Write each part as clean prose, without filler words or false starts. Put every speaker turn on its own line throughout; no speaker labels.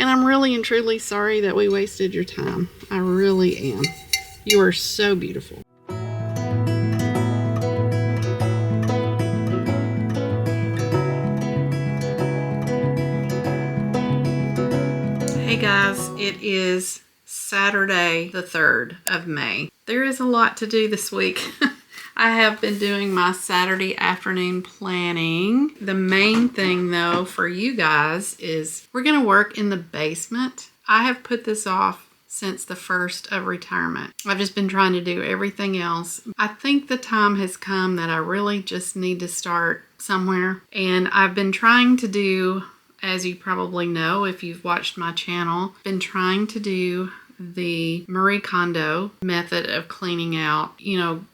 And I'm really and truly sorry that we wasted your time. I really am. You are so beautiful. Hey guys, it is Saturday the 3rd of May. There is a lot to do this week. I have been doing my Saturday afternoon planning. The main thing though for you guys is we're going to work in the basement. I have put this off since the first of retirement. I've just been trying to do everything else. I think the time has come that I really just need to start somewhere. And I've been trying to do, as you probably know if you've watched my channel, been trying to do the Marie Kondo method of cleaning out,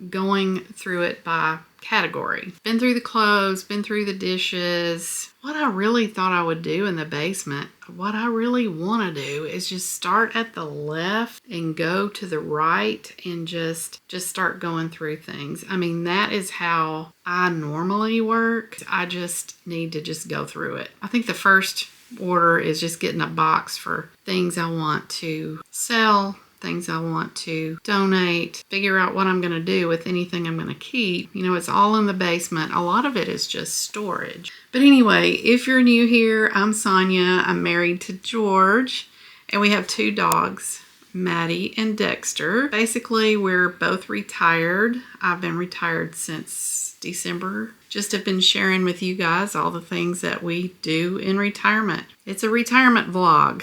going through it by category. Been through the clothes, been through the dishes. What I really thought I would do in the basement, what I really want to do is just start at the left and go to the right and just start going through things. I mean, that is how I normally work. I just need to just go through it. I think the first order is just getting a box for things I want to sell, things I want to donate, figure out what I'm going to do with anything I'm going to keep. It's all in the basement. A lot of it is just storage. But anyway, if you're new here, I'm Sonia. I'm married to George, and we have 2 dogs, Maddie and Dexter. Basically, we're both retired. I've been retired since December. Just have been sharing with you guys all the things that we do in retirement. It's a retirement vlog.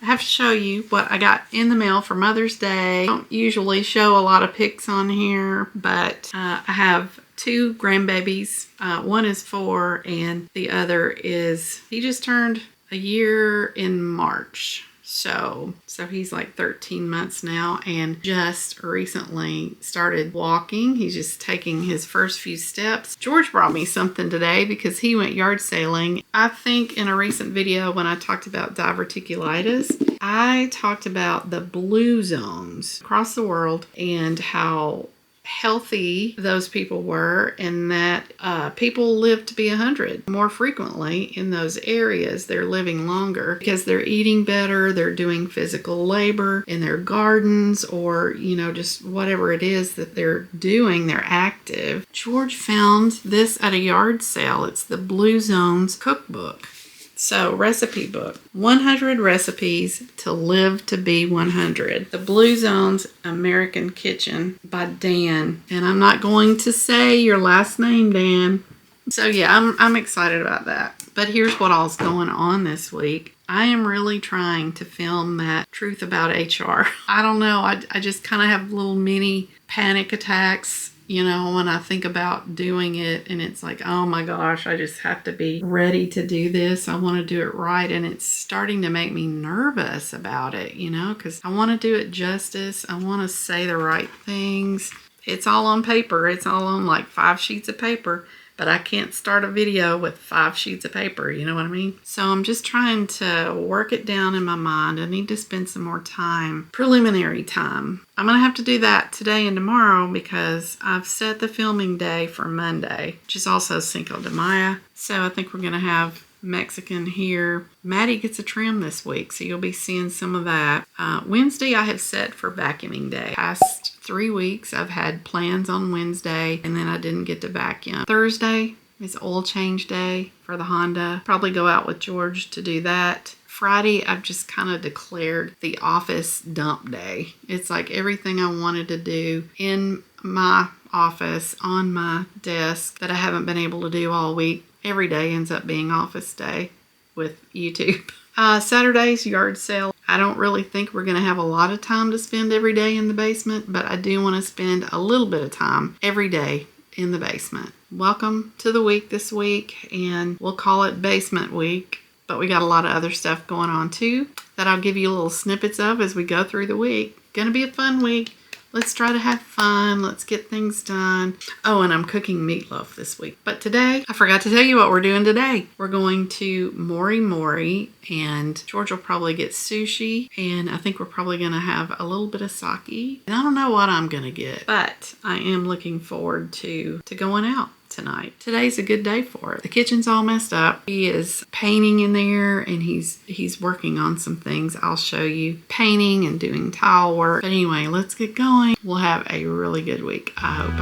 I have to show you what I got in the mail for Mother's Day. I don't usually show a lot of pics on here, but I have 2 grandbabies. One is 4 and the other he just turned a year in March. So he's like 13 months now and just recently started walking. He's just taking his first few steps. George brought me something today because he went yard sailing. I think in a recent video when I talked about diverticulitis, I talked about the blue zones across the world and how healthy those people were, and that people live to be 100 more frequently in those areas. They're living longer because they're eating better, they're doing physical labor in their gardens, or just whatever it is that they're doing, they're active. George found this at a yard sale. It's the Blue Zones cookbook. So, recipe book, 100 recipes to live to be 100. The Blue Zones American Kitchen by Dan. And I'm not going to say your last name, Dan. So yeah, I'm excited about that. But here's what all's going on this week. I am really trying to film that Truth About HR. I don't know, I just kind of have little mini panic attacks when I think about doing it, and it's like, oh my gosh, I just have to be ready to do this. I want to do it right, and it's starting to make me nervous about it, because I want to do it justice. I want to say the right things. It's all on paper. It's all on like 5 sheets of paper, but I can't start a video with 5 sheets of paper, you know what I mean? So I'm just trying to work it down in my mind. I need to spend some more time, preliminary time. I'm going to have to do that today and tomorrow because I've set the filming day for Monday, which is also Cinco de Mayo. So I think we're going to have Mexican here. Maddie gets a trim this week, so you'll be seeing some of that. Wednesday I have set for vacuuming day. Past 3 weeks I've had plans on Wednesday, and then I didn't get to vacuum. Thursday is oil change day for the Honda. Probably go out with George to do that. Friday, I've just kind of declared the office dump day. It's like everything I wanted to do in my office, on my desk, that I haven't been able to do all week. Every day ends up being office day with YouTube. Saturday's yard sale. I don't really think we're going to have a lot of time to spend every day in the basement, but I do want to spend a little bit of time every day in the basement. Welcome to the week this week, and we'll call it Basement Week. But we got a lot of other stuff going on too that I'll give you little snippets of as we go through the week. Gonna be a fun week. Let's try to have fun. Let's get things done. Oh, and I'm cooking meatloaf this week. But today, I forgot to tell you what we're doing today. We're going to Mori Mori, and George will probably get sushi, and I think we're probably going to have a little bit of sake. And I don't know what I'm going to get, but I am looking forward to going out. tonight. Today's a good day for it. The kitchen's all messed up. He is painting in there, and he's working on some things. I'll show you. Painting and doing tile work. But anyway, let's get going. We'll have a really good week. I hope.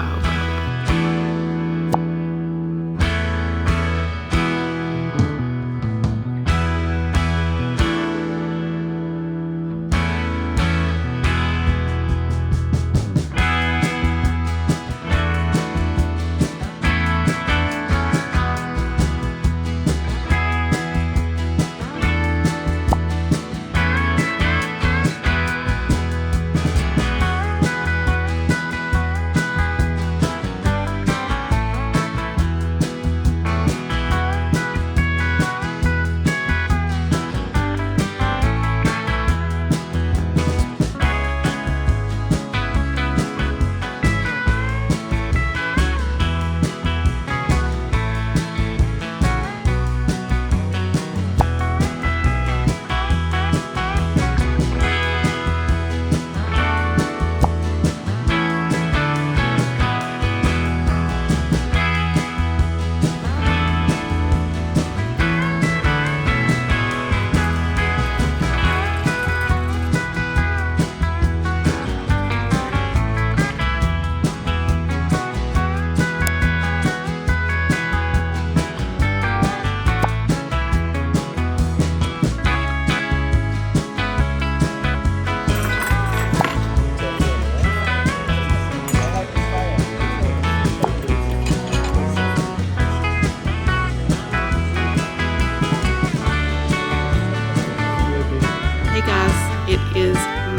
It is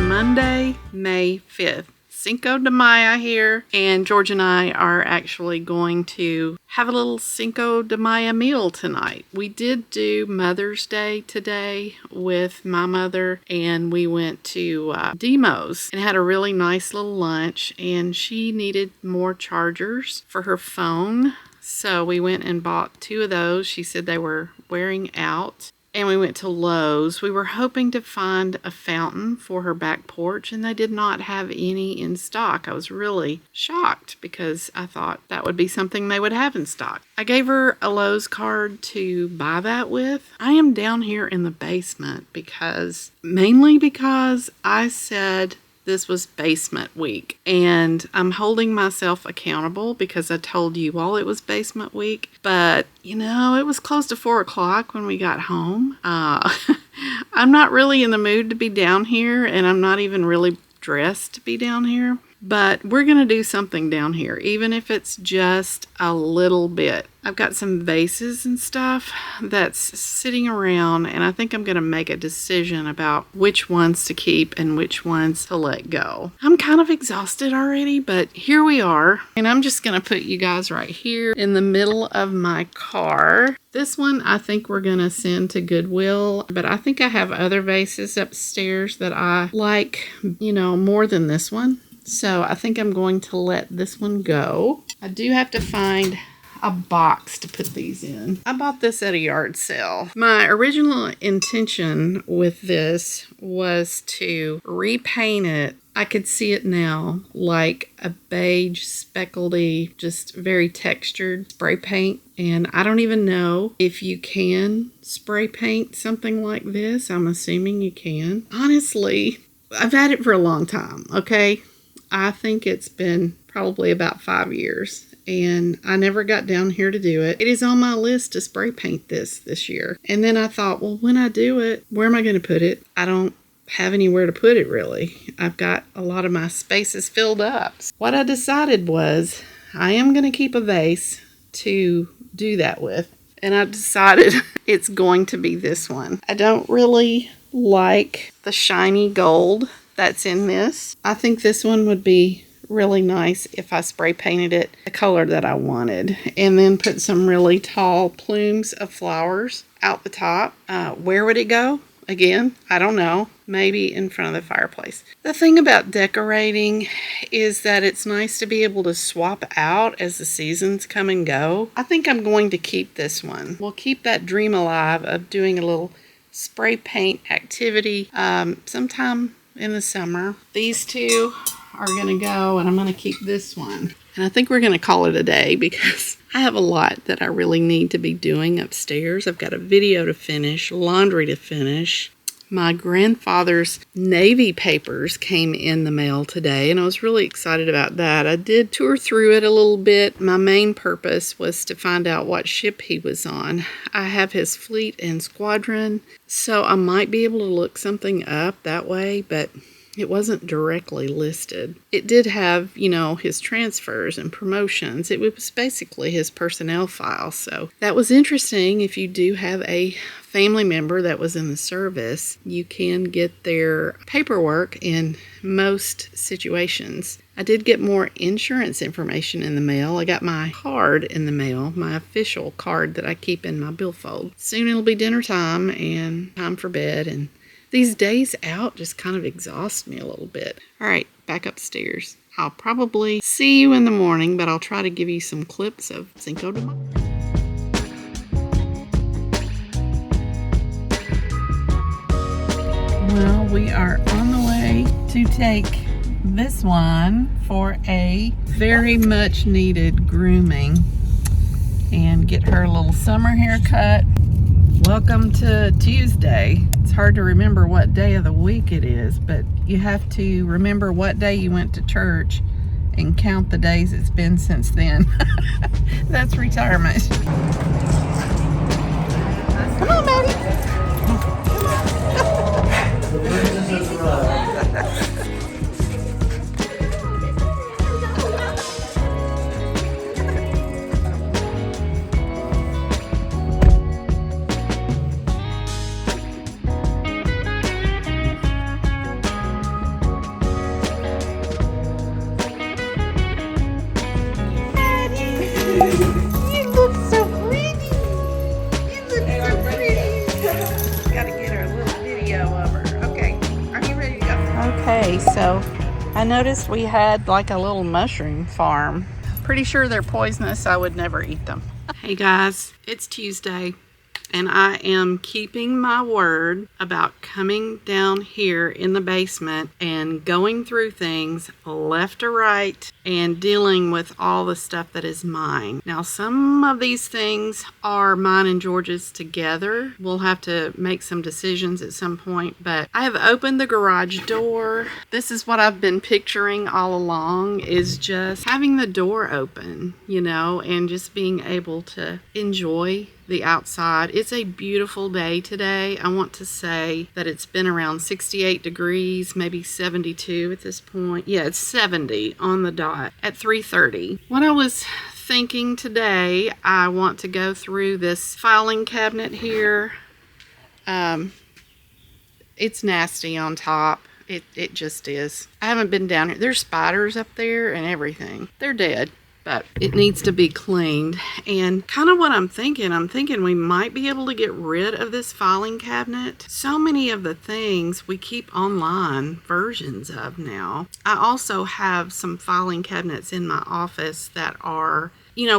Monday, May 5th. Cinco de Mayo here, and George and I are actually going to have a little Cinco de Mayo meal tonight. We did do Mother's Day today with my mother, and we went to Demo's and had a really nice little lunch, and she needed more chargers for her phone, so we went and bought 2 of those. She said they were wearing out. And we went to Lowe's. We were hoping to find a fountain for her back porch, and they did not have any in stock. I was really shocked because I thought that would be something they would have in stock. I gave her a Lowe's card to buy that with. I am down here in the basement mainly because I said this was basement week, and I'm holding myself accountable because I told you all it was basement week, but it was close to 4 o'clock when we got home. I'm not really in the mood to be down here, and I'm not even really dressed to be down here, but we're gonna do something down here, even if it's just a little bit. I've got some vases and stuff that's sitting around, and I think I'm gonna make a decision about which ones to keep and which ones to let go. I'm kind of exhausted already, but here we are, and I'm just gonna put you guys right here in the middle of my car. This one I think we're gonna send to Goodwill, but I think I have other vases upstairs that I like, more than this one. So I think I'm going to let this one go. I do have to find a box to put these in. I bought this at a yard sale. My original intention with this was to repaint it. I could see it now like a beige, speckledy, just very textured spray paint. And I don't even know if you can spray paint something like this. I'm assuming you can. Honestly, I've had it for a long time, okay? I think it's been probably about 5 years, and I never got down here to do it. It is on my list to spray paint this year. And then I thought, well, when I do it, where am I going to put it? I don't have anywhere to put it, really. I've got a lot of my spaces filled up. What I decided was I am going to keep a vase to do that with, and I decided it's going to be this one. I don't really like the shiny gold that's in this. I think this one would be really nice if I spray painted it the color that I wanted, and then put some really tall plumes of flowers out the top. Where would it go? Again, I don't know. Maybe in front of the fireplace. The thing about decorating is that it's nice to be able to swap out as the seasons come and go. I think I'm going to keep this one. We'll keep that dream alive of doing a little spray paint activity sometime in the summer. These two are going to go, and I'm going to keep this one. And I think we're going to call it a day because I have a lot that I really need to be doing upstairs. I've got a video to finish, laundry to finish. My grandfather's Navy papers came in the mail today, and I was really excited about that. I did tour through it a little bit. My main purpose was to find out what ship he was on. I have his fleet and squadron, so I might be able to look something up that way, but it wasn't directly listed. It did have, his transfers and promotions. It was basically his personnel file, so that was interesting. If you do have a family member that was in the service, you can get their paperwork in most situations. I did get more insurance information in the mail. I got my card in the mail, my official card that I keep in my billfold. Soon it'll be dinner time and time for bed, and these days out just kind of exhaust me a little bit. All right, back upstairs. I'll probably see you in the morning, but I'll try to give you some clips of Cinco de Mayo. Well, we are on the way to take this one for a very much needed grooming and get her a little summer haircut. Welcome to Tuesday. It's hard to remember what day of the week it is, but you have to remember what day you went to church and count the days it's been since then. That's retirement. Come on, Maddie. Okay, so I noticed we had like a little mushroom farm. Pretty sure they're poisonous. I would never eat them. Hey guys, it's Tuesday and I am keeping my word about coming down here in the basement and going through things left to right and dealing with all the stuff that is mine. Now, some of these things are mine and George's together. We'll have to make some decisions at some point, but I have opened the garage door. This is what I've been picturing all along, is just having the door open, and just being able to enjoy the outside. It's a beautiful day today. I want to say that it's been around 68 degrees, maybe 72 at this point. Yeah, it's 70 on the dot at 3:30. What I was thinking today, I want to go through this filing cabinet here. It's nasty on top. It just is. I haven't been down here. There's spiders up there and everything. They're dead, but it needs to be cleaned. And kind of what I'm thinking we might be able to get rid of this filing cabinet. So many of the things we keep online versions of now. I also have some filing cabinets in my office that are,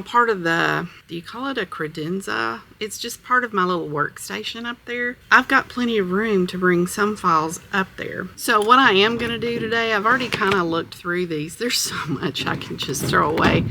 part of the, do you call it a credenza? It's just part of my little workstation up there. I've got plenty of room to bring some files up there. So what I am going to do today, I've already kind of looked through these. There's so much I can just throw away.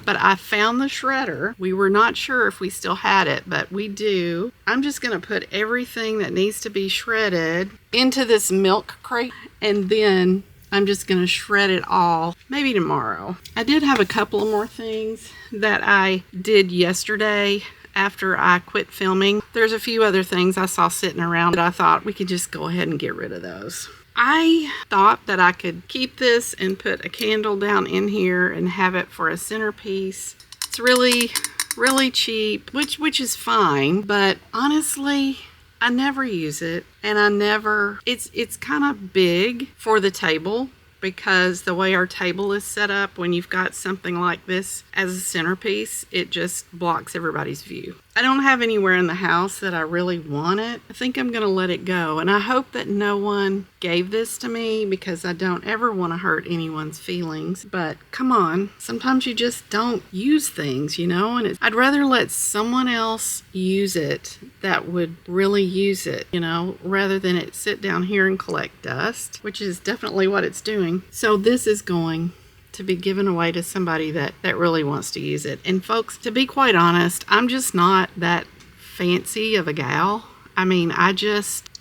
But I found the shredder. We were not sure if we still had it, but we do. I'm just going to put everything that needs to be shredded into this milk crate, and then I'm just going to shred it all, maybe tomorrow. I did have a couple of more things that I did yesterday after I quit filming. There's a few other things I saw sitting around that I thought we could just go ahead and get rid of those. I thought that I could keep this and put a candle down in here and have it for a centerpiece. It's really, really cheap, which is fine, but honestly, I never use it, and it's kind of big for the table, because the way our table is set up, when you've got something like this as a centerpiece, it just blocks everybody's view. I don't have anywhere in the house that I really want it. I think I'm going to let it go, and I hope that no one gave this to me, because I don't ever want to hurt anyone's feelings. But come on, sometimes you just don't use things, and I'd rather let someone else use it that would really use it, rather than it sit down here and collect dust, which is definitely what it's doing. So this is going to be given away to somebody that really wants to use it. And folks, to be quite honest, I'm just not that fancy of a gal. I mean, I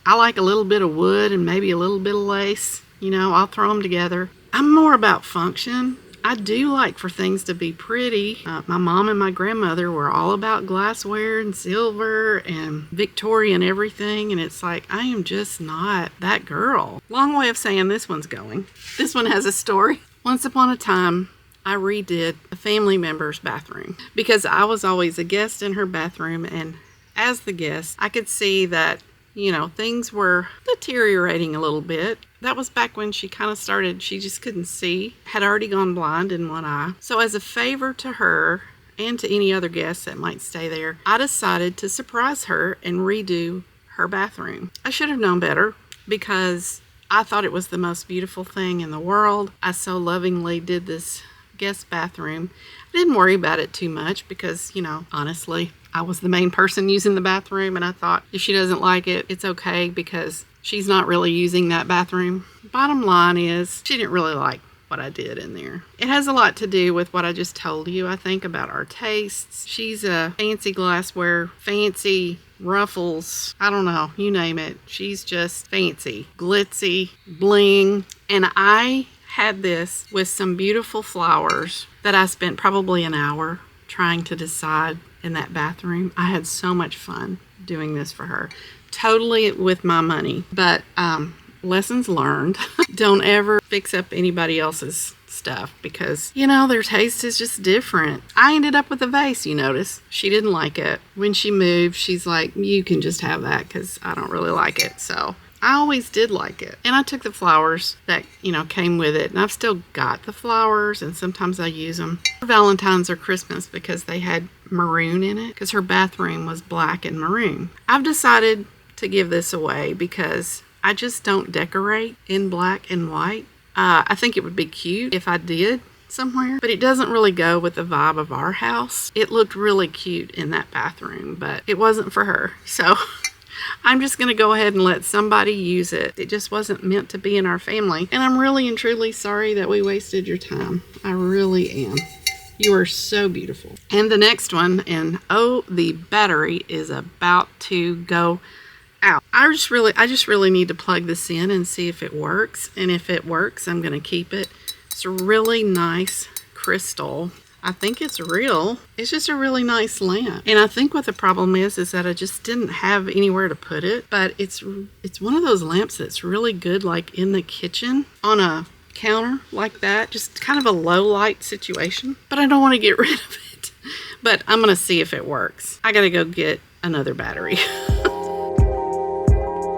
like a little bit of wood and maybe a little bit of lace. You know, I'll throw them together. I'm more about function. I do like for things to be pretty. My mom and my grandmother were all about glassware and silver and Victorian everything. And it's like, I am just not that girl. Long way of saying this one's going. This one has a story. Once upon a time, I redid a family member's bathroom because I was always a guest in her bathroom. And as the guest, I could see that, you know, things were deteriorating a little bit. That was back when she kind of started, she just couldn't see, had already gone blind in one eye. So as a favor to her and to any other guests that might stay there, I decided to surprise her and redo her bathroom. I should have known better because I thought it was the most beautiful thing in the world. I so lovingly did this guest bathroom. I didn't worry about it too much because, you know, honestly, I was the main person using the bathroom, and I thought if she doesn't like it, it's okay because she's not really using that bathroom. Bottom line is, she didn't really like what I did in there. It has a lot to do with what I just told you, I think, about our tastes. She's a fancy glassware, fancy ruffles, I don't know, you name it. She's just fancy, glitzy, bling. And I had this with some beautiful flowers that I spent probably an hour trying to decide in that bathroom. I had so much fun doing this for her. Totally with my money. But lessons learned. Don't ever fix up anybody else's stuff because, you know, their taste is just different. I ended up with a vase, you notice. She didn't like it. When she moved, she's like, you can just have that because I don't really like it. So I always did like it. And I took the flowers that, you know, came with it. And I've still got the flowers, and sometimes I use them for Valentine's or Christmas because they had maroon in it, because her bathroom was black and maroon. I've decided to give this away because I just don't decorate in black and white. I think it would be cute if I did somewhere, but it doesn't really go with the vibe of our house. It looked really cute in that bathroom, but it wasn't for her. So I'm just going to go ahead and let somebody use it. It just wasn't meant to be in our family. And I'm really and truly sorry that we wasted your time. I really am. You are so beautiful. And the next one, and oh, the battery is about to go out. I just really need to plug this in and see if it works. And if it works, I'm going to keep it. It's a really nice crystal. I think it's real. It's just a really nice lamp. And I think what the problem is that I just didn't have anywhere to put it. But it's one of those lamps that's really good, like in the kitchen on a counter like that. Just kind of a low light situation. But I don't want to get rid of it. But I'm going to see if it works. I got to go get another battery.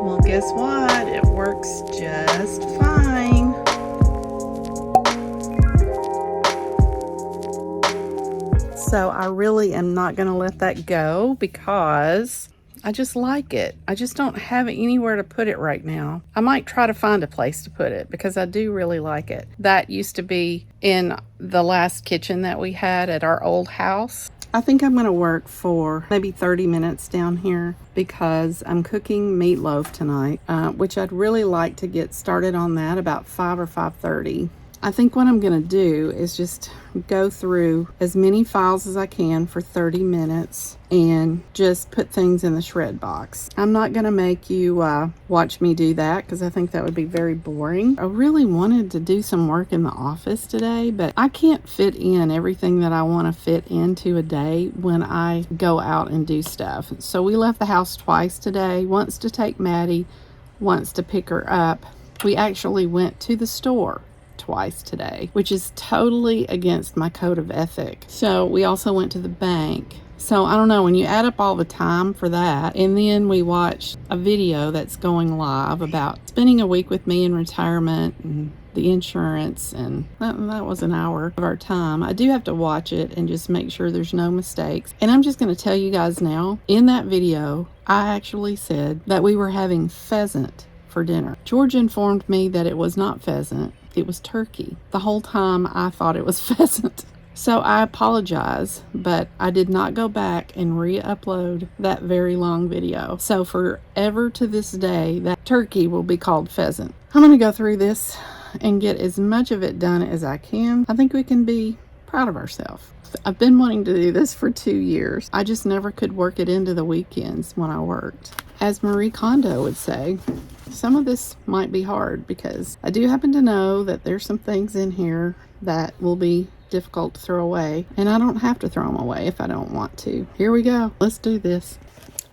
Well, guess what? It works just fine. So I really am not going to let that go because I just like it. I just don't have anywhere to put it right now. I might try to find a place to put it because I do really like it. That used to be in the last kitchen that we had at our old house. I think I'm going to work for maybe 30 minutes down here because I'm cooking meatloaf tonight, which I'd really like to get started on that about 5 or 5:30. I think what I'm going to do is just go through as many files as I can for 30 minutes and just put things in the shred box. I'm not going to make you watch me do that because I think that would be very boring. I really wanted to do some work in the office today, but I can't fit in everything that I want to fit into a day when I go out and do stuff. So we left the house twice today, once to take Maddie, once to pick her up. We actually went to the store twice today, which is totally against my code of ethic. So we also went to the bank. So I don't know, when you add up all the time for that, and then we watched a video that's going live about spending a week with me in retirement and the insurance, and that was an hour of our time. I do have to watch it and just make sure there's no mistakes. And I'm just going to tell you guys now, in that video, I actually said that we were having pheasant for dinner. George informed me that it was not pheasant. It was turkey. The whole time I thought it was pheasant. So I apologize, but I did not go back and re-upload that very long video. So forever to this day, that turkey will be called pheasant. I'm going to go through this and get as much of it done as I can, I think we can be proud of ourselves. I've been wanting to do this for 2 years. I just never could work it into the weekends when I worked. As Marie Kondo would say, some of this might be hard because I do happen to know that there's some things in here that will be difficult to throw away, and I don't have to throw them away if I don't want to. Here we go. Let's do this.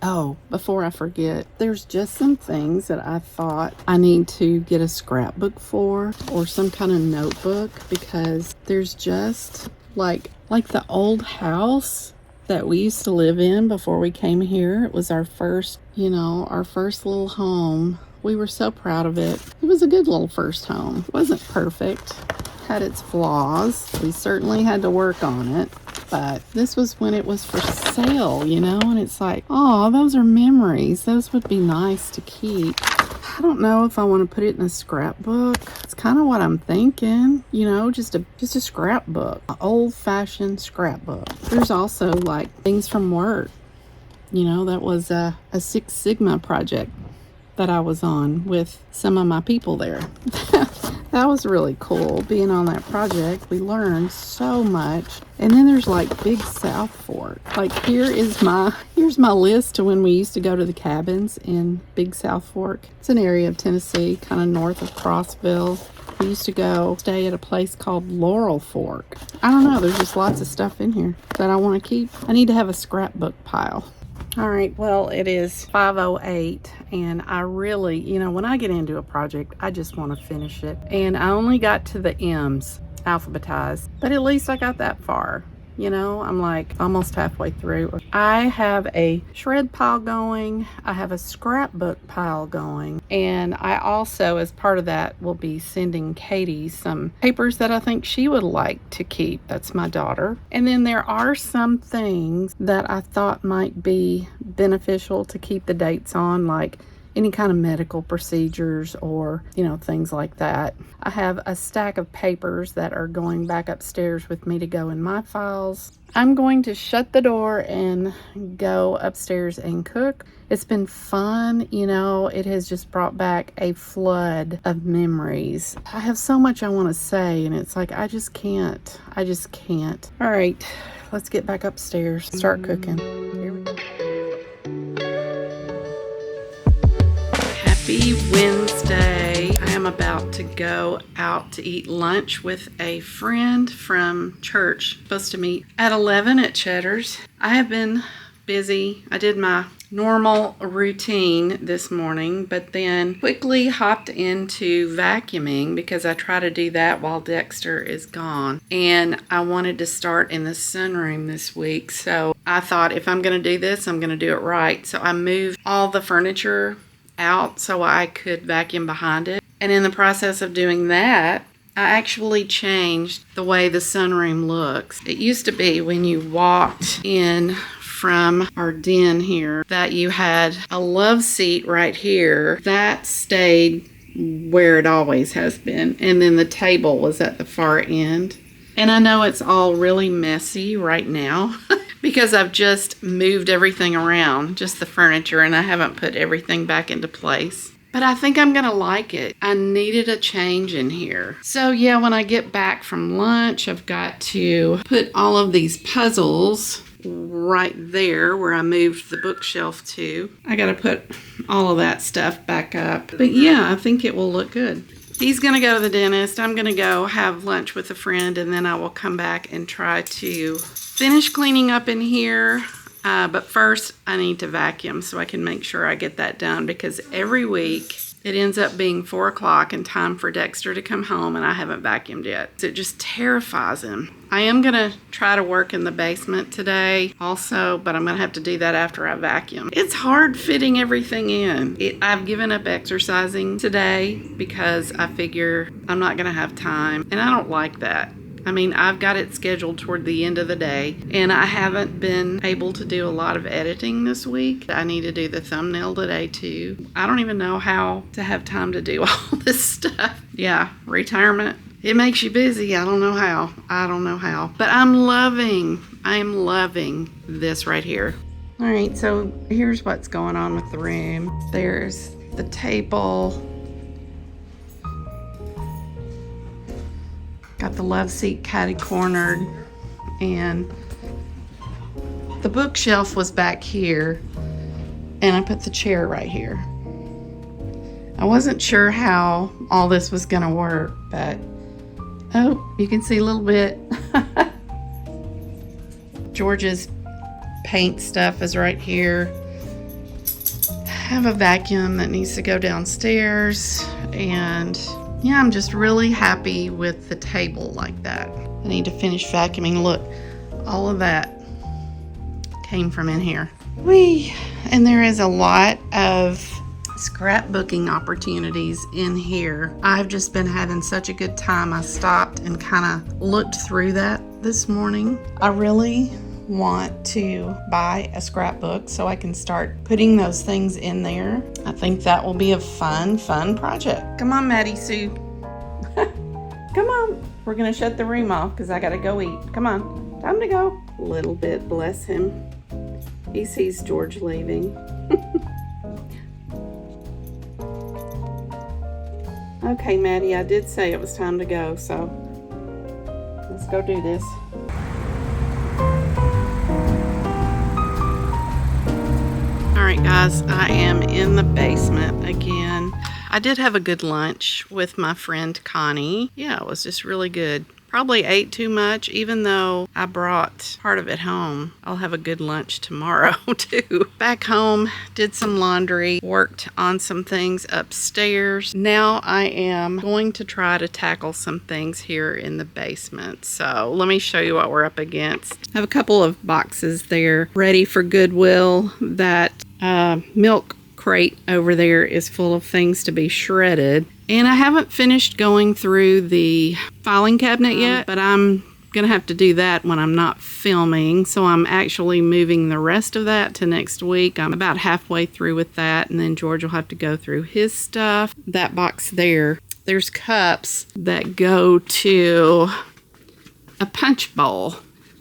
Oh, before I forget, there's just some things that I thought I need to get a scrapbook for, or some kind of notebook, because there's just like the old house that we used to live in before we came here. It was our first little home. We were so proud of it. It was a good little first home. It wasn't perfect, had its flaws. We certainly had to work on it, but this was when it was for sale, and it's like, oh, those are memories. Those would be nice to keep. I don't know if I want to put it in a scrapbook. It's kind of what I'm thinking, just a scrapbook, an old-fashioned scrapbook. There's also like things from work. That was a Six Sigma project that I was on with some of my people there. That was really cool being on that project. We learned so much. And then there's like Big South Fork. Like here's my list to when we used to go to the cabins in Big South Fork. It's an area of Tennessee, kind of north of Crossville. We used to go stay at a place called Laurel Fork. I don't know, there's just lots of stuff in here that I want to keep. I need to have a scrapbook pile. All right, well, it is 5:08, and I really, when I get into a project, I just want to finish it. And I only got to the M's alphabetized, but at least I got that far. I'm like almost halfway through. I have a shred pile going. I have a scrapbook pile going. And I also, as part of that, will be sending Katie some papers that I think she would like to keep. That's my daughter. And then there are some things that I thought might be beneficial to keep the dates on, like any kind of medical procedures or, things like that. I have a stack of papers that are going back upstairs with me to go in my files. I'm going to shut the door and go upstairs and cook. It's been fun, it has just brought back a flood of memories. I have so much I want to say, and it's like, I just can't. All right, let's get back upstairs, start cooking. Here we go. Happy Wednesday. I am about to go out to eat lunch with a friend from church. Supposed to meet at 11 at Cheddar's. I have been busy. I did my normal routine this morning, but then quickly hopped into vacuuming because I try to do that while Dexter is gone. And I wanted to start in the sunroom this week. So I thought, if I'm going to do this, I'm going to do it right. So I moved all the furniture out so I could vacuum behind it. And in the process of doing that, I actually changed the way the sunroom looks. It used to be when you walked in from our den here that you had a love seat right here. That stayed where it always has been. And then the table was at the far end. And I know it's all really messy right now because I've just moved everything around, just the furniture, and I haven't put everything back into place. But I think I'm going to like it. I needed a change in here. So yeah, when I get back from lunch, I've got to put all of these puzzles right there where I moved the bookshelf to. I got to put all of that stuff back up. But yeah, I think it will look good. He's going to go to the dentist. I'm going to go have lunch with a friend, and then I will come back and try to finish cleaning up in here. But first, I need to vacuum so I can make sure I get that done, because every week it ends up being 4 o'clock and time for Dexter to come home, and I haven't vacuumed yet. It just terrifies him. I am going to try to work in the basement today also, but I'm going to have to do that after I vacuum. It's hard fitting everything in. I've given up exercising today because I figure I'm not going to have time, and I don't like that. I mean, I've got it scheduled toward the end of the day, and I haven't been able to do a lot of editing this week. I need to do the thumbnail today, too. I don't even know how to have time to do all this stuff. Yeah, retirement. It makes you busy. I don't know how. But I'm loving this right here. All right, so here's what's going on with the room. There's the table. Got the love seat catty cornered, and the bookshelf was back here, and I put the chair right here. I wasn't sure how all this was gonna work, but oh, you can see a little bit. George's paint stuff is right here. I have a vacuum that needs to go downstairs, and yeah, I'm just really happy with the table like that. I need to finish vacuuming. Look, all of that came from in here. And there is a lot of scrapbooking opportunities in here. I've just been having such a good time. I stopped and kind of looked through that this morning. I really want to buy a scrapbook so I can start putting those things in there. I think that will be a fun project. Come on, Maddie Sue. Come on. We're gonna shut the room off because I gotta go eat. Come on, time to go. A little bit, bless him. He sees George leaving. Okay, Maddie, I did say it was time to go, so let's go do this. Alright guys, I am in the basement again. I did have a good lunch with my friend Connie. Yeah, it was just really good. Probably ate too much, even though I brought part of it home. I'll have a good lunch tomorrow too. Back home, did some laundry, worked on some things upstairs. Now I am going to try to tackle some things here in the basement. So let me show you what we're up against. I have a couple of boxes there ready for Goodwill. That milk crate over there is full of things to be shredded. And I haven't finished going through the filing cabinet yet, but I'm going to have to do that when I'm not filming. So I'm actually moving the rest of that to next week. I'm about halfway through with that, and then George will have to go through his stuff. That box there's cups that go to a punch bowl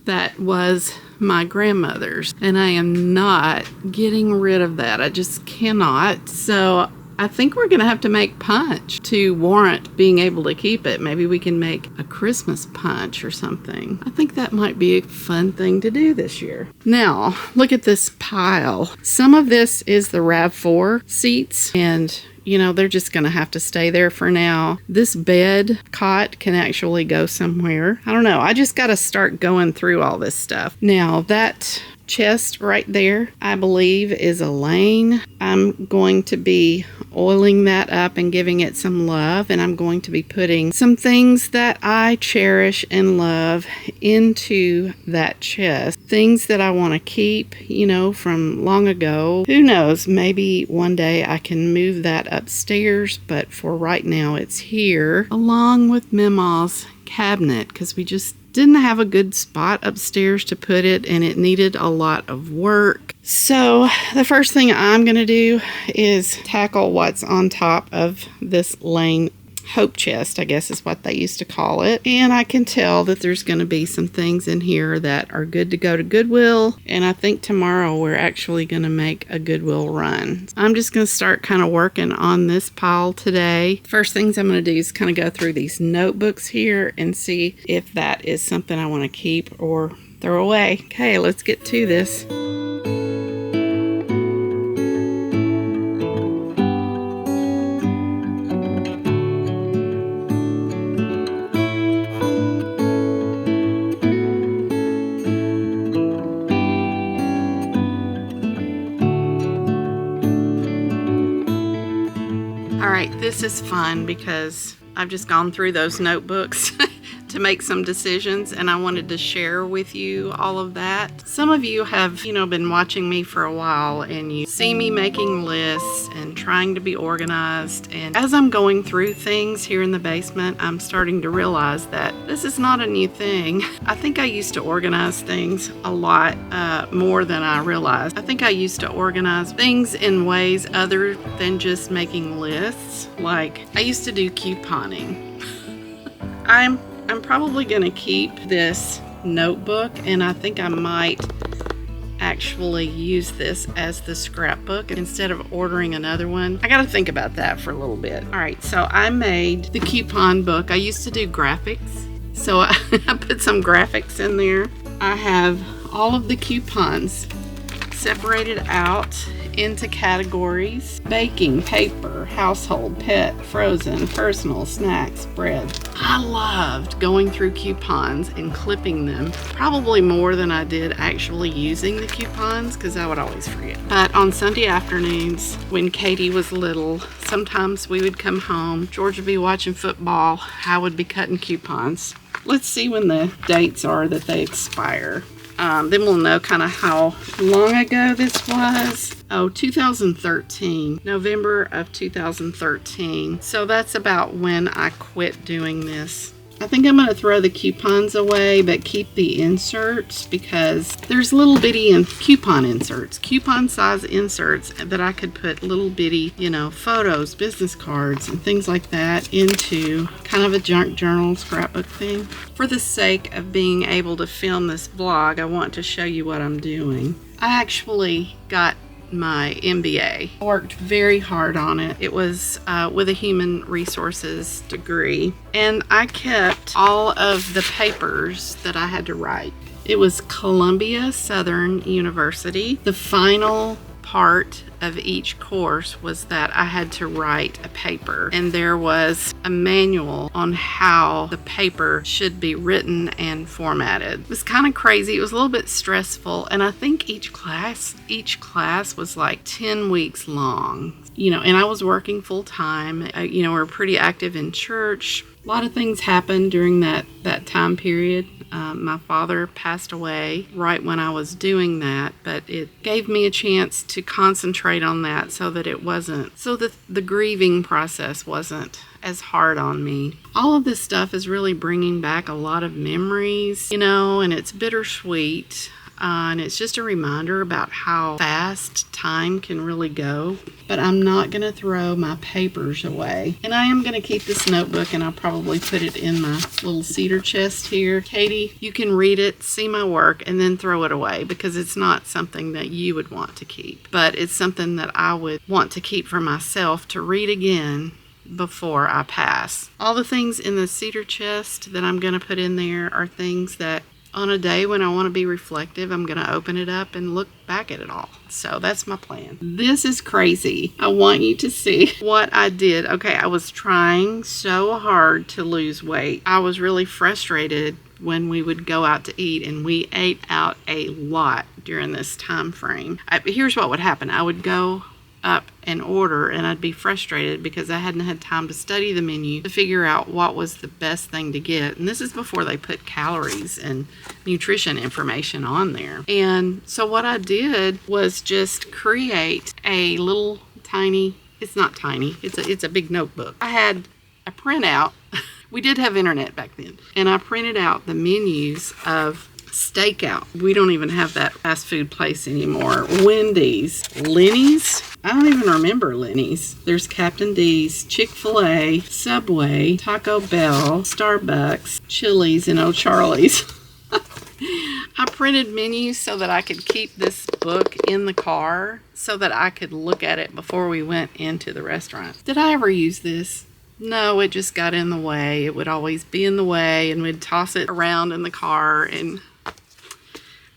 that was my grandmother's, and I am not getting rid of that. I just cannot. So I think we're going to have to make punch to warrant being able to keep it. Maybe we can make a Christmas punch or something. I think that might be a fun thing to do this year. Now, look at this pile. Some of this is the RAV4 seats, and you know, they're just going to have to stay there for now. This bed cot can actually go somewhere. I don't know. I just got to start going through all this stuff. Now, that chest right there, I believe, is a lane. I'm going to be oiling that up and giving it some love, and I'm going to be putting some things that I cherish and love into that chest. Things that I want to keep, you know, from long ago. Who knows, maybe one day I can move that upstairs, but for right now it's here, along with Mema's cabinet, because we just didn't have a good spot upstairs to put it, and it needed a lot of work. So the first thing I'm going to do is tackle what's on top of this lane hope chest, I guess is what they used to call it. And I can tell that there's going to be some things in here that are good to go to Goodwill. And I think tomorrow we're actually going to make a Goodwill run. I'm just going to start kind of working on this pile today. First things I'm going to do is kind of go through these notebooks here and see if that is something I want to keep or throw away. Okay, let's get to this. This is fun because I've just gone through those notebooks to make some decisions, and I wanted to share with you all of that. Some of you have, been watching me for a while, and you see me making lists and trying to be organized. And as I'm going through things here in the basement, I'm starting to realize that this is not a new thing. I think I used to organize things a lot more than I realized. I think I used to organize things in ways other than just making lists. Like, I used to do couponing. I'm probably going to keep this notebook, and I think I might actually use this as the scrapbook instead of ordering another one. I got to think about that for a little bit. All right, so I made the coupon book. I used to do graphics, So I put some graphics in there. I have all of the coupons separated out into categories: baking, paper, household, pet, frozen, personal, snacks, bread. I loved going through coupons and clipping them, probably more than I did actually using the coupons, because I would always forget. But on Sunday afternoons when Katie was little, sometimes we would come home, George would be watching football, I would be cutting coupons. Let's see when the dates are that they expire. Then we'll know kind of how long ago this was. Oh, 2013, November of 2013. So that's about when I quit doing this. I think I'm going to throw the coupons away, but keep the inserts, because there's little bitty coupon inserts, coupon size inserts that I could put little bitty, photos, business cards, and things like that into kind of a junk journal scrapbook thing. For the sake of being able to film this vlog, I want to show you what I'm doing. I actually got my MBA. I worked very hard on it. It was with a human resources degree, and I kept all of the papers that I had to write. It was Columbia Southern University. The final part of each course was that I had to write a paper, and there was a manual on how the paper should be written and formatted. It was kind of crazy. It was a little bit stressful, and I think each class was like 10 weeks long. And I was working full time. We were pretty active in church. A lot of things happened during that time period. My father passed away right when I was doing that, but it gave me a chance to concentrate on that so that the grieving process wasn't as hard on me. All of this stuff is really bringing back a lot of memories, and it's bittersweet. And it's just a reminder about how fast time can really go. But I'm not going to throw my papers away. And I am going to keep this notebook, and I'll probably put it in my little cedar chest here. Katie, you can read it, see my work, and then throw it away, because it's not something that you would want to keep. But it's something that I would want to keep for myself to read again before I pass. All the things in the cedar chest that I'm going to put in there are things that on a day when I want to be reflective, I'm going to open it up and look back at it all. So that's my plan. This is crazy. I want you to see what I did. Okay, I was trying so hard to lose weight. I was really frustrated when we would go out to eat, and we ate out a lot during this time frame. Here's what would happen. I would go up and order, and I'd be frustrated because I hadn't had time to study the menu to figure out what was the best thing to get. And this is before they put calories and nutrition information on there. And so what I did was just create a little tiny, it's not tiny, it's a big notebook. I had a printout. We did have internet back then, and I printed out the menus of Stakeout. We don't even have that fast food place anymore. Wendy's, Lenny's. I don't even remember Lenny's. There's Captain D's, Chick-fil-A, Subway, Taco Bell, Starbucks, Chili's, and O'Charlie's. I printed menus so that I could keep this book in the car so that I could look at it before we went into the restaurant. Did I ever use this? No, it just got in the way. It would always be in the way, and we'd toss it around in the car.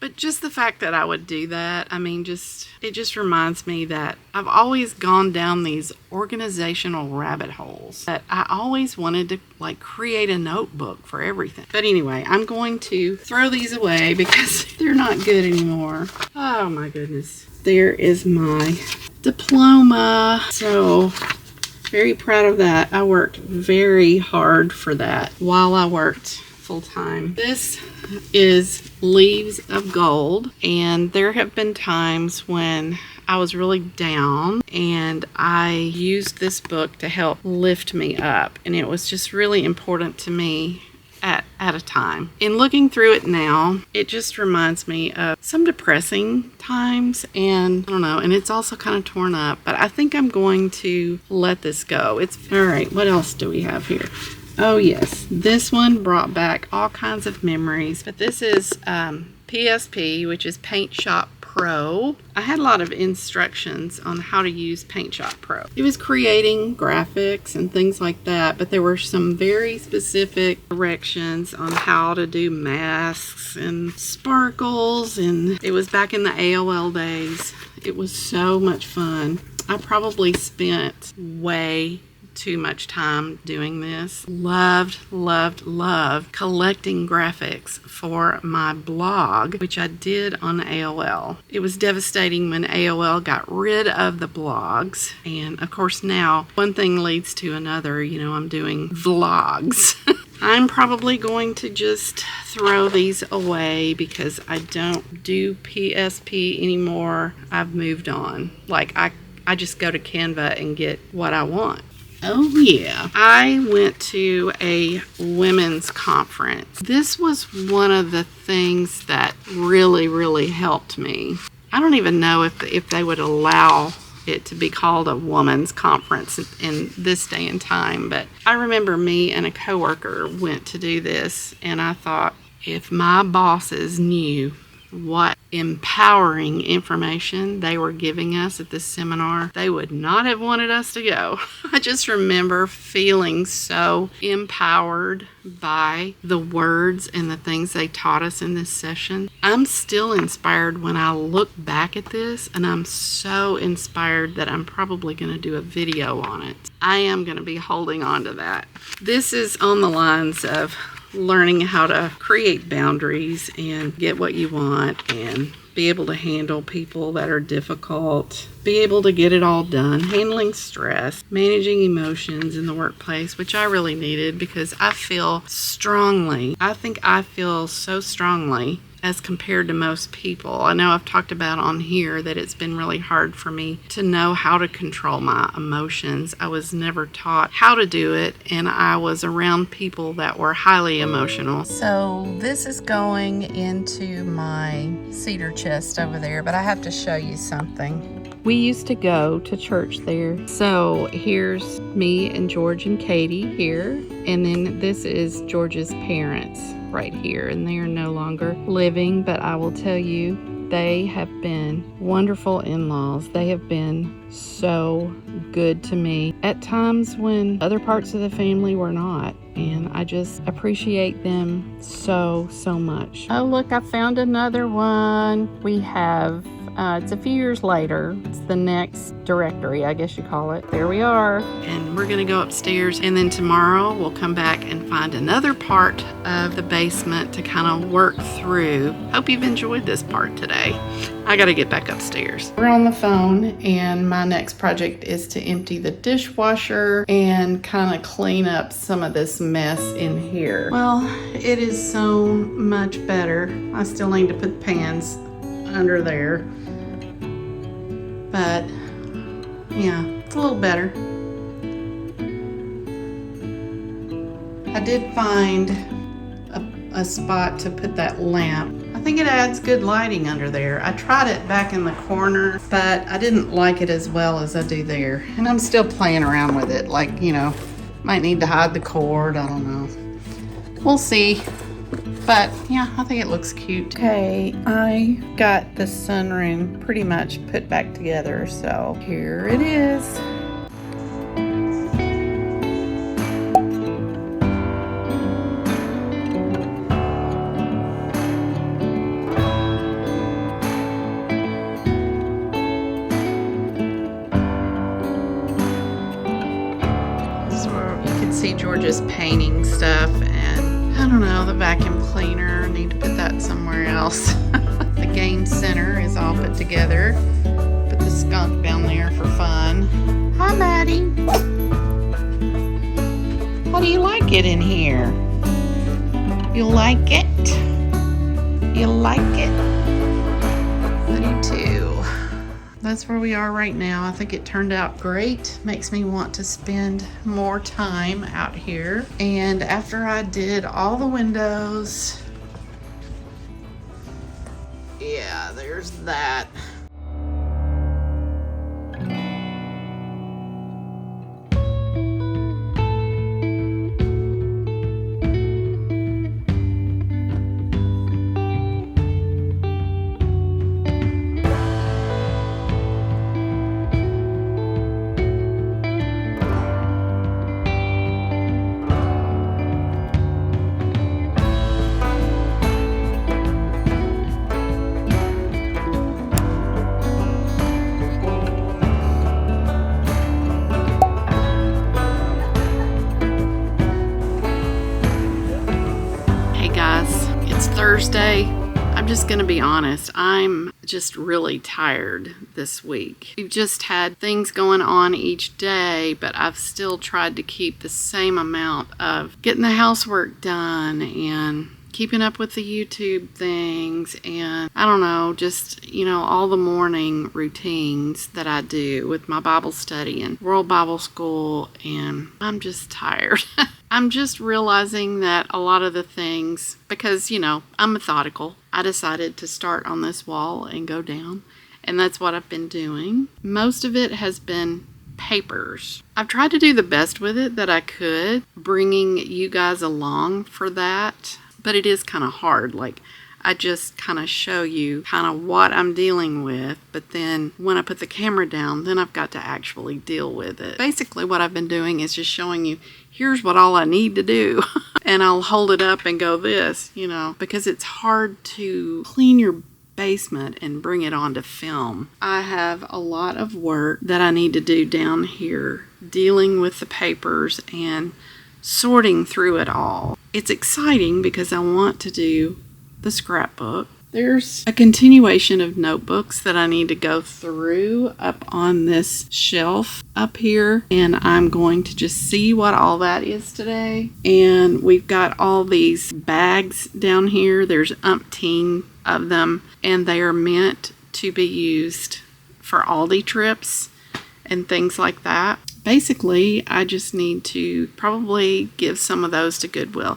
But just the fact that I would do that, it just reminds me that I've always gone down these organizational rabbit holes, that I always wanted to create a notebook for everything. But anyway, I'm going to throw these away because they're not good anymore. Oh my goodness. There is my diploma. So very proud of that. I worked very hard for that while I worked full-time. This is Leaves of Gold, and there have been times when I was really down, and I used this book to help lift me up, and it was just really important to me at a time. In looking through it now, it just reminds me of some depressing times, and I don't know, and it's also kind of torn up, but I think I'm going to let this go. All right, what else do we have here? Oh yes, this one brought back all kinds of memories, but this is PSP, which is Paint Shop Pro. I had a lot of instructions on how to use Paint Shop Pro. It was creating graphics and things like that, but there were some very specific directions on how to do masks and sparkles, and it was back in the AOL days. It was so much fun. I probably spent way too much time doing this. Loved collecting graphics for my blog, which I did on AOL. It was devastating when AOL got rid of the blogs, and of course now one thing leads to another. I'm doing vlogs. I'm probably going to just throw these away because I don't do PSP anymore. I've moved on. I just go to Canva and get what I want. Oh yeah, I went to a women's conference. This was one of the things that really helped me. I don't even know if they would allow it to be called a woman's conference in this day and time, but I remember me and a coworker went to do this, and I thought, if my bosses knew what empowering information they were giving us at this seminar, they would not have wanted us to go. I just remember feeling so empowered by the words and the things they taught us in this session. I'm still inspired when I look back at this, and I'm so inspired that I'm probably going to do a video on it. I am going to be holding on to that. This is on the lines of learning how to create boundaries and get what you want and be able to handle people that are difficult, be able to get it all done, handling stress, managing emotions in the workplace, which I really needed because I feel strongly. I think I feel so strongly as compared to most people. I know I've talked about on here that it's been really hard for me to know how to control my emotions. I was never taught how to do it, and I was around people that were highly emotional. So this is going into my cedar chest over there, but I have to show you something. We used to go to church there. So here's me and George and Katie here, and then this is George's parents right here, and they are no longer living, but I will tell you, they have been wonderful in-laws. They have been so good to me at times when other parts of the family were not, and I just appreciate them so much. Oh look, I found another one. We have it's a few years later. It's the next directory, I guess you call it. There we are. And we're going to go upstairs, and then tomorrow we'll come back and find another part of the basement to kind of work through. Hope you've enjoyed this part today. I got to get back upstairs. We're on the phone, and my next project is to empty the dishwasher and kind of clean up some of this mess in here. Well, it is so much better. I still need to put pans under there. But yeah, it's a little better. I did find a spot to put that lamp. I think it adds good lighting under there. I tried it back in the corner, but I didn't like it as well as I do there. And I'm still playing around with it. Might need to hide the cord. I don't know. We'll see. But yeah, I think it looks cute. Okay, I got the sunroom pretty much put back together, so here it is. This is where you can see George's painting stuff, and I don't know, the vacuum cleaner, I need to put that somewhere else. The game center is all put together. Put the skunk down there for fun. Hi, Maddie. How do you like it in here? You like it? You like it? I do too. That's where we are right now. I think it turned out great. Makes me want to spend more time out here. And after I did all the windows, yeah, there's that. Thursday. I'm just going to be honest. I'm just really tired this week. We've just had things going on each day, but I've still tried to keep the same amount of getting the housework done and keeping up with the YouTube things and I don't know, just, all the morning routines that I do with my Bible study and World Bible School, and I'm just tired. I'm just realizing that a lot of the things, because, I'm methodical, I decided to start on this wall and go down, and that's what I've been doing. Most of it has been papers. I've tried to do the best with it that I could, bringing you guys along for that. But it is kind of hard. I just kind of show you kind of what I'm dealing with. But then when I put the camera down, then I've got to actually deal with it. Basically, what I've been doing is just showing you, here's what all I need to do. And I'll hold it up and go this, because it's hard to clean your basement and bring it onto film. I have a lot of work that I need to do down here, dealing with the papers and sorting through it all. It's exciting because I want to do the scrapbook. There's a continuation of notebooks that I need to go through up on this shelf up here, and I'm going to just see what all that is today. And we've got all these bags down here. There's umpteen of them, and they are meant to be used for Aldi trips and things like that. Basically, I just need to probably give some of those to Goodwill.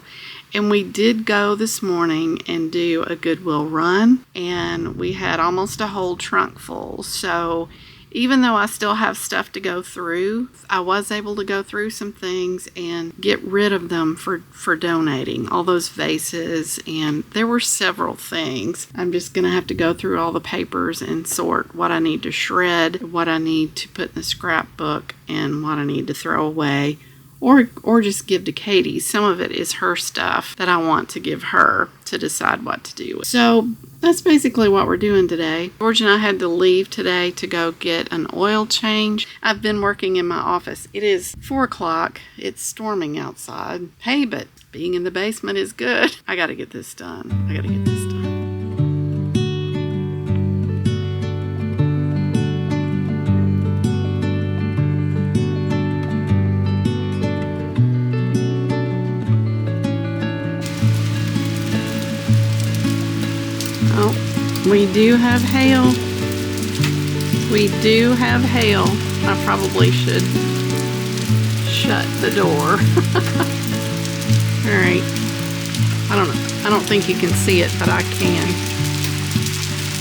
And we did go this morning and do a Goodwill run, and we had almost a whole trunk full. So even though I still have stuff to go through, I was able to go through some things and get rid of them for donating. All those vases, and there were several things. I'm just going to have to go through all the papers and sort what I need to shred, what I need to put in the scrapbook, and what I need to throw away. Or just give to Katie. Some of it is her stuff that I want to give her to decide what to do with. So that's basically what we're doing today. George and I had to leave today to go get an oil change. I've been working in my office. It is 4 o'clock. It's storming outside. Hey, but being in the basement is good. I got to get this done. We do have hail. I probably should shut the door. All right. I don't know. I don't think you can see it, but I can.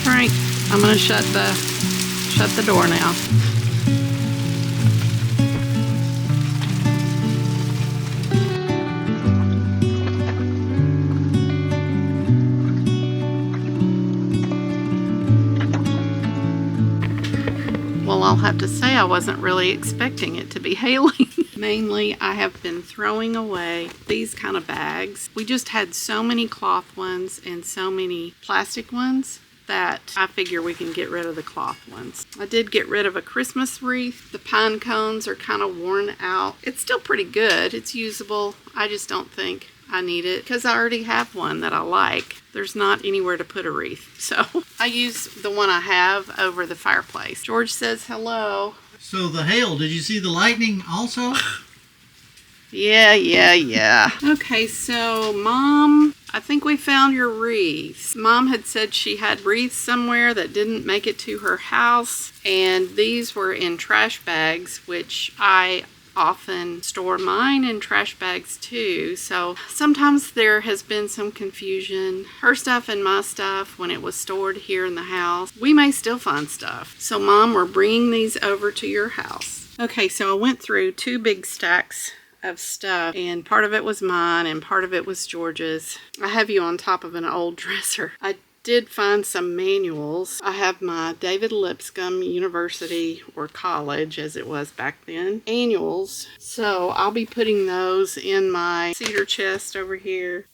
All right. I'm going to shut the door now. I'll have to say I wasn't really expecting it to be hailing. Mainly, I have been throwing away these kind of bags. We just had so many cloth ones and so many plastic ones that I figure we can get rid of the cloth ones. I did get rid of a Christmas wreath. The pine cones are kind of worn out. It's still pretty good. It's usable. I just don't think I need it because I already have one that I like. There's not anywhere to put a wreath. So I use the one I have over the fireplace. George says hello.
So the hail, did you see the lightning also?
Yeah. Okay, so Mom, I think we found your wreaths. Mom had said she had wreaths somewhere that didn't make it to her house, and these were in trash bags, which I often store mine in trash bags too. So sometimes there has been some confusion. Her stuff and my stuff, when it was stored here in the house, we may still find stuff. So Mom, we're bringing these over to your house. Okay, so I went through 2 big stacks of stuff, and part of it was mine and part of it was George's. I have you on top of an old dresser. I did find some manuals. I have my David Lipscomb University, or college as it was back then, annuals. So I'll be putting those in my cedar chest over here.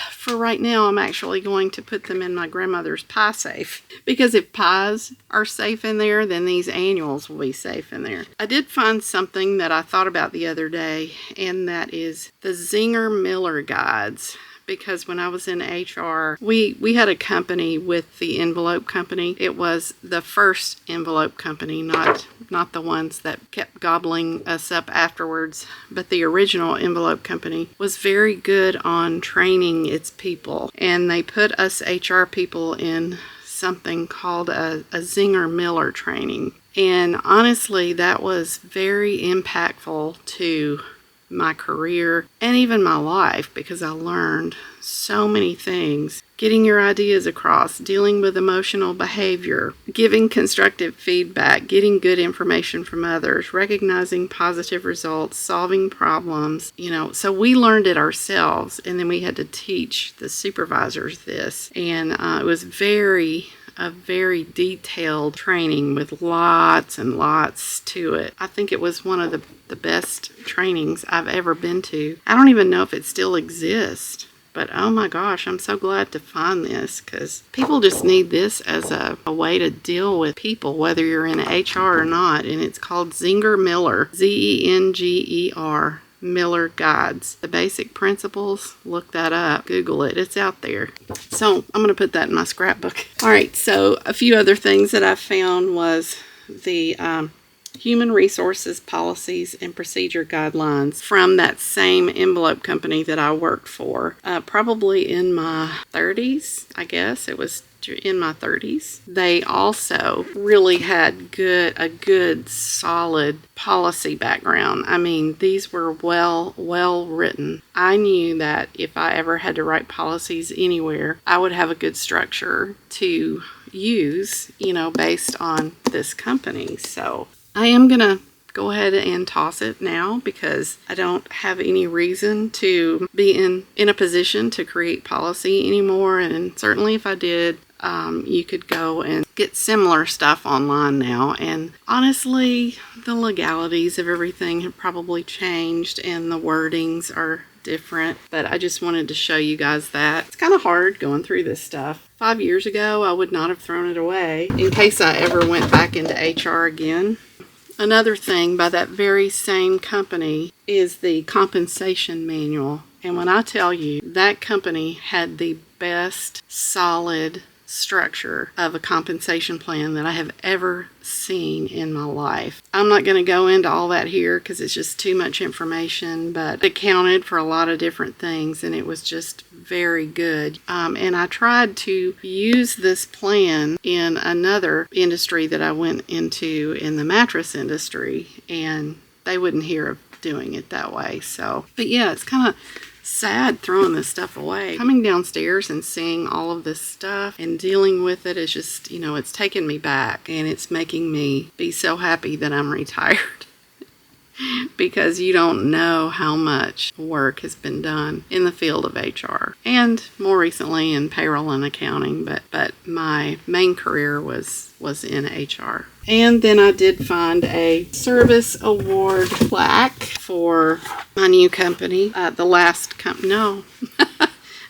For right now, I'm actually going to put them in my grandmother's pie safe, because if pies are safe in there, then these annuals will be safe in there. I did find something that I thought about the other day, and that is the Zinger Miller guides, because when I was in HR, we had a company with the envelope company. It was the first envelope company, not the ones that kept gobbling us up afterwards, but the original envelope company was very good on training its people. And they put us HR people in something called a Zinger-Miller training. And honestly, that was very impactful to my career and even my life, because I learned so many things. Getting your ideas across, dealing with emotional behavior, giving constructive feedback, getting good information from others, recognizing positive results, solving problems, so we learned it ourselves, and then we had to teach the supervisors this. And it was a very detailed training with lots and lots to it. I think it was one of the best trainings I've ever been to. I don't even know if it still exists, but oh my gosh, I'm so glad to find this, because people just need this as a way to deal with people, whether you're in HR or not. And it's called Zinger-Miller, Zenger Miller Guides. The Basic Principles. Look that up. Google it. It's out there. So I'm going to put that in my scrapbook. All right. So a few other things that I found was the Human Resources Policies and Procedure Guidelines from that same envelope company that I worked for. Probably in my 30s, I guess. It was in my 30s. They also really had a good solid policy background. I mean, these were well written. I knew that if I ever had to write policies anywhere, I would have a good structure to use, based on this company. So I am gonna go ahead and toss it now, because I don't have any reason to be in a position to create policy anymore. And certainly if I did, you could go and get similar stuff online now. And honestly, the legalities of everything have probably changed and the wordings are different. But I just wanted to show you guys that. It's kind of hard going through this stuff. 5 years ago, I would not have thrown it away in case I ever went back into HR again. Another thing by that very same company is the compensation manual. And when I tell you, that company had the best solid structure of a compensation plan that I have ever seen in my life. I'm not going to go into all that here because it's just too much information, but it accounted for a lot of different things, and it was just very good. And I tried to use this plan in another industry that I went into, in the mattress industry, and they wouldn't hear of doing it that way. So, but yeah, it's kind of sad throwing this stuff away. Coming downstairs and seeing all of this stuff and dealing with it is just, it's taking me back, and it's making me be so happy that I'm retired. Because you don't know how much work has been done in the field of HR, and more recently in payroll and accounting, but my main career was in HR. And then I did find a service award plaque for my new company. The last company, no.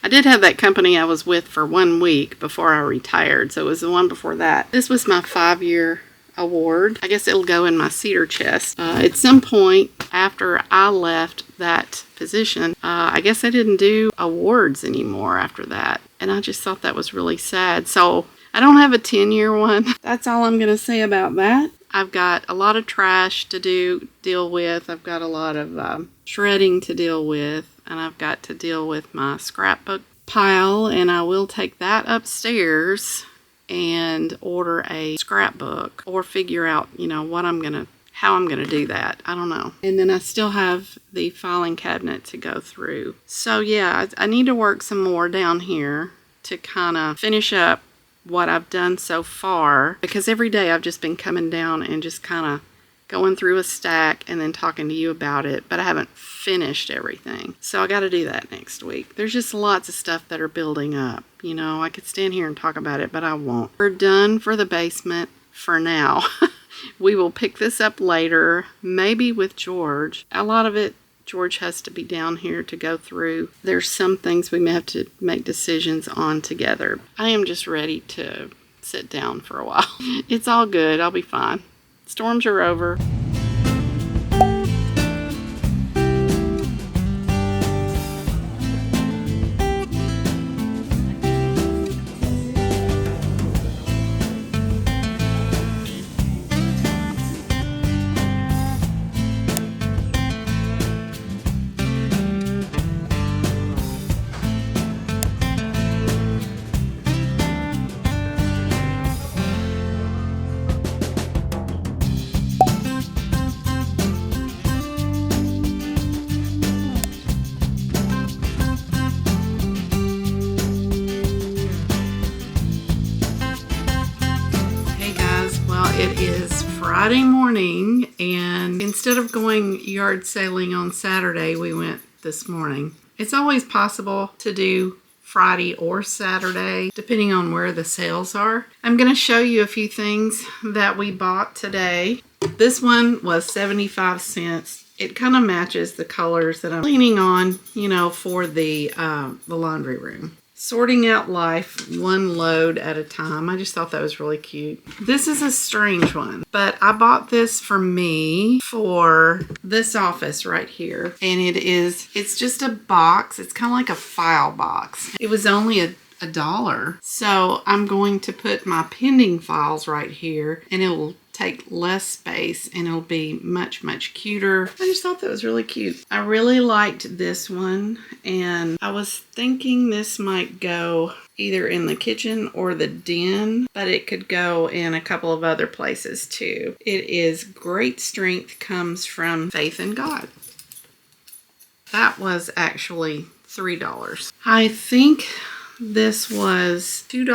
I did have that company I was with for 1 week before I retired, so it was the one before that. This was my 5-year award. I guess it'll go in my cedar chest. At some point after I left that position, I guess I didn't do awards anymore after that. And I just thought that was really sad. So I don't have a 10-year one. That's all I'm going to say about that. I've got a lot of trash to deal with. I've got a lot of shredding to deal with. And I've got to deal with my scrapbook pile. And I will take that upstairs and order a scrapbook, or figure out, how I'm gonna do that. I don't know. And then I still have the filing cabinet to go through. So yeah, I need to work some more down here to kind of finish up what I've done so far, because every day I've just been coming down and just kind of going through a stack and then talking to you about it, but I haven't finished everything. So I got to do that next week. There's just lots of stuff that are building up. I could stand here and talk about it, but I won't. We're done for the basement for now. We will pick this up later, maybe with George. A lot of it, George has to be down here to go through. There's some things we may have to make decisions on together. I am just ready to sit down for a while. It's all good. I'll be fine. Storms are over. Friday morning, and instead of going yard sailing on Saturday, we went this morning. It's always possible to do Friday or Saturday, depending on where the sales are. I'm going to show you a few things that we bought today. This one was 75 cents. It kind of matches the colors that I'm leaning on, for the laundry room. Sorting Out Life, one load at a time. I just thought that was really cute. This is a strange one, but I bought this for me for this office right here. And it's just a box. It's kind of like a file box. It was only a $1. So I'm going to put my pending files right here, and it will take less space and it'll be much, much cuter. I just thought that was really cute. I really liked this one, and I was thinking this might go either in the kitchen or the den, but it could go in a couple of other places too. It is Great Strength Comes from Faith in God. That was actually $3. I think this was $2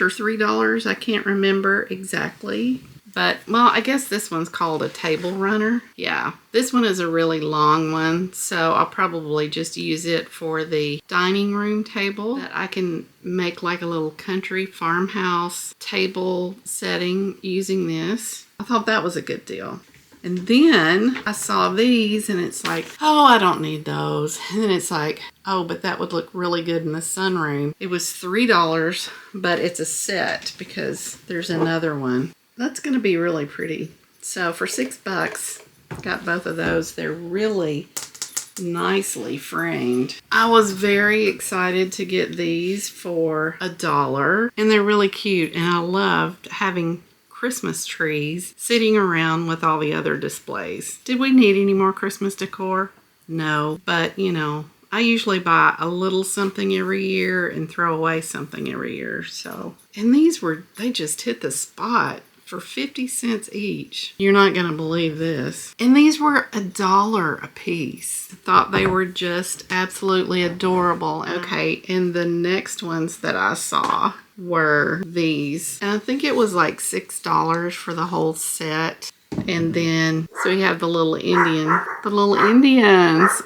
or $3. I can't remember exactly. But, well, I guess this one's called a table runner. Yeah, this one is a really long one, so I'll probably just use it for the dining room table. That I can make like a little country farmhouse table setting using this. I thought that was a good deal. And then I saw these, and it's like, oh, I don't need those. And then it's like, oh, but that would look really good in the sunroom. It was $3, but it's a set because there's another one. That's going to be really pretty. So for $6, got both of those. They're really nicely framed. I was very excited to get these for $1, and they're really cute. And I loved having Christmas trees sitting around with all the other displays. Did we need any more Christmas decor? No, but I usually buy a little something every year and throw away something every year. So, and they just hit the spot. For 50 cents each. You're not going to believe this. And these were $1 a piece. I thought they were just absolutely adorable. Okay, and the next ones that I saw were these. And I think it was like $6 for the whole set. And then, so we have the little Indians.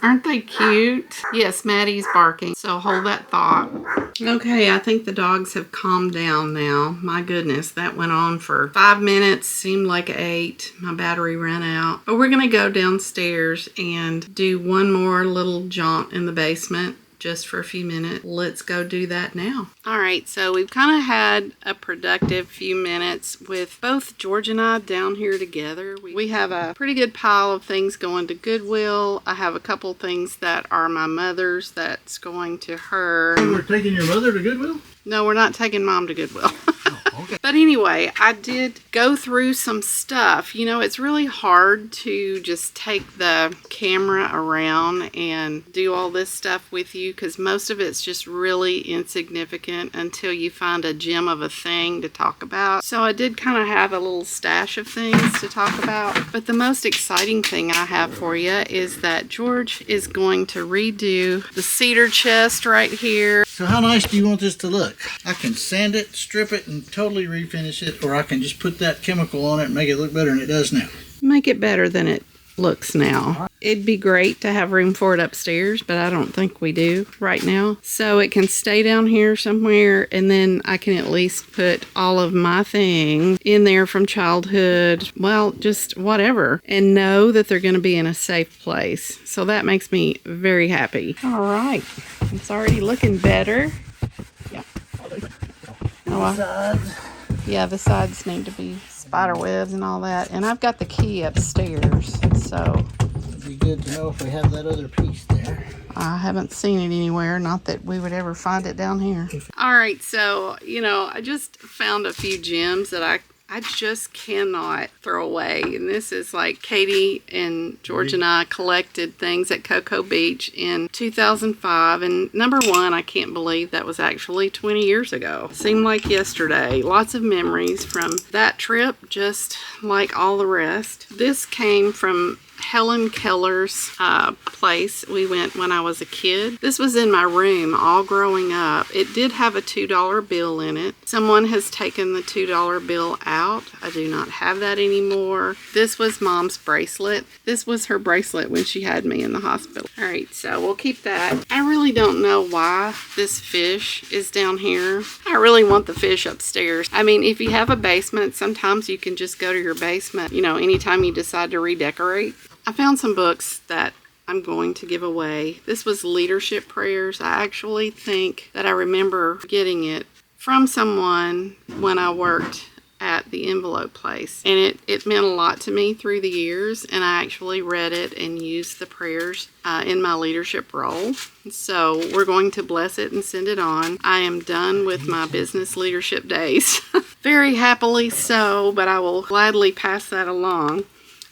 Aren't they cute? Yes, Maddie's barking. So hold that thought. Okay, I think the dogs have calmed down now. My goodness, that went on for 5 minutes. Seemed like 8. My battery ran out. But we're going to go downstairs and do one more little jaunt in the basement. Just for a few minutes. Let's go do that now. All right, so we've kind of had a productive few minutes with both George and I down here together. We have a pretty good pile of things going to Goodwill. I have a couple things that are my mother's that's going to her.
We're taking your mother to Goodwill?
No, we're not taking Mom to Goodwill.
Okay.
But anyway, I did go through some stuff. It's really hard to just take the camera around and do all this stuff with you because most of it's just really insignificant until you find a gem of a thing to talk about. So I did kind of have a little stash of things to talk about. But the most exciting thing I have for you is that George is going to redo the cedar chest right here.
So how nice do you want this to look? I can sand it, strip it, and totally refinish it, or I can just put that chemical on it and make it look better than it does now.
Make it better than it looks now. It'd be great to have room for it upstairs, but I don't think we do right now. So it can stay down here somewhere, and then I can at least put all of my things in there from childhood, well, just whatever, and know that they're going to be in a safe place. So that makes me very happy. All right. It's already looking better. Yeah. Yeah, the sides need to be spider webs and all that. And I've got the key upstairs, so
It'd be good to know if we have that other piece there.
I haven't seen it anywhere. Not that we would ever find it down here. All right, so, I just found a few gems that I just cannot throw away. And this is like Katie and George and I collected things at Cocoa Beach in 2005. And number one, I can't believe that was actually 20 years ago. Seemed like yesterday. Lots of memories from that trip, just like all the rest. This came from Helen Keller's place. We went when I was a kid. This was in my room all growing up. It did have a $2 bill in it. Someone has taken the $2 bill out. I do not have that anymore. This was Mom's bracelet. This was her bracelet when she had me in the hospital. All right, so we'll keep that. I really don't know why this fish is down here. I really want the fish upstairs. I mean, if you have a basement, sometimes you can just go to your basement, you know, anytime you decide to redecorate. I found some books that I'm going to give away. This was Leadership Prayers. I actually think that I remember getting it from someone when I worked at the envelope place, and it meant a lot to me through the years, and I actually read it and used the prayers in my leadership role. So we're going to bless it and send it on. I am done with my business leadership days. Very happily so, but I will gladly pass that along.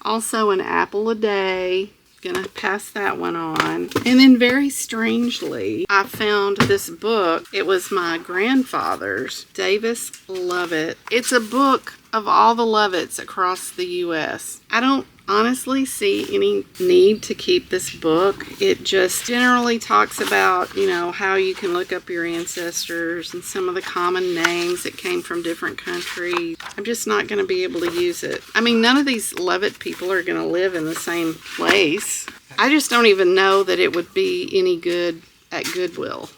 Also an apple a day. Gonna pass that one on. And then very strangely, I found this book. It was my grandfather's, Davis Lovett. It's a book of all the Lovetts across the U.S. I don't honestly see any need to keep this book. It just generally talks about, you know, how you can look up your ancestors and some of the common names that came from different countries. I'm just not going to be able to use it. I mean, none of these Lovett people are going to live in the same place. I just don't even know that it would be any good at Goodwill.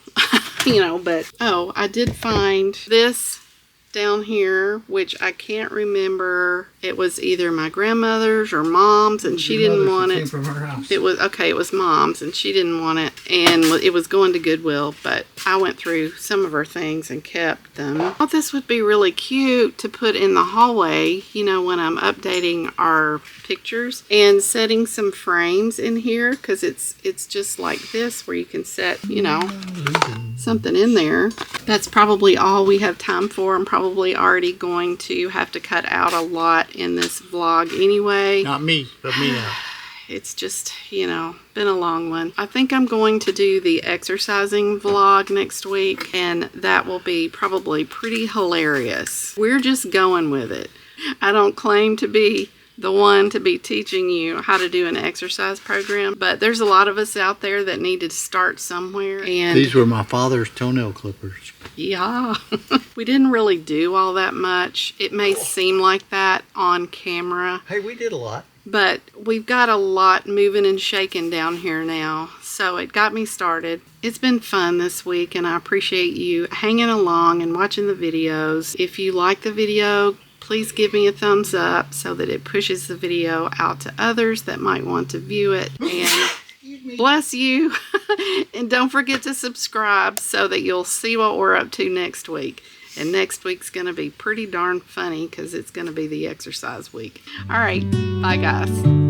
You know, but oh, I did find this down here, which I can't remember. It was either my grandmother's or Mom's, and she didn't want it.
From her house.
It was Mom's, and she didn't want it, and it was going to Goodwill, but I went through some of her things and kept them. I thought this would be really cute to put in the hallway, you know, when I'm updating our pictures, and setting some frames in here, because it's just like this where you can set, you know, something in there. That's probably all we have time for. I'm probably already going to have to cut out a lot in this vlog anyway.
Not me, but me now.
It's just, you know, been a long one. I think I'm going to do the exercising vlog next week, and that will be probably pretty hilarious. We're just going with it. I don't claim to be the one to be teaching you how to do an exercise program, but there's a lot of us out there that need to start somewhere. And
These were my father's toenail clippers.
yeah, we didn't really do all that much. It may seem like that on camera.
Hey, we did a lot.
But we've got a lot moving and shaking down here now, so it got me started. It's been fun this week, and I appreciate you hanging along and watching the videos. If you like the video, please give me a thumbs up so that it pushes the video out to others that might want to view it. And bless you. And don't forget to subscribe so that you'll see what we're up to next week. And next week's going to be pretty darn funny because it's going to be the exercise week. All right. Bye, guys.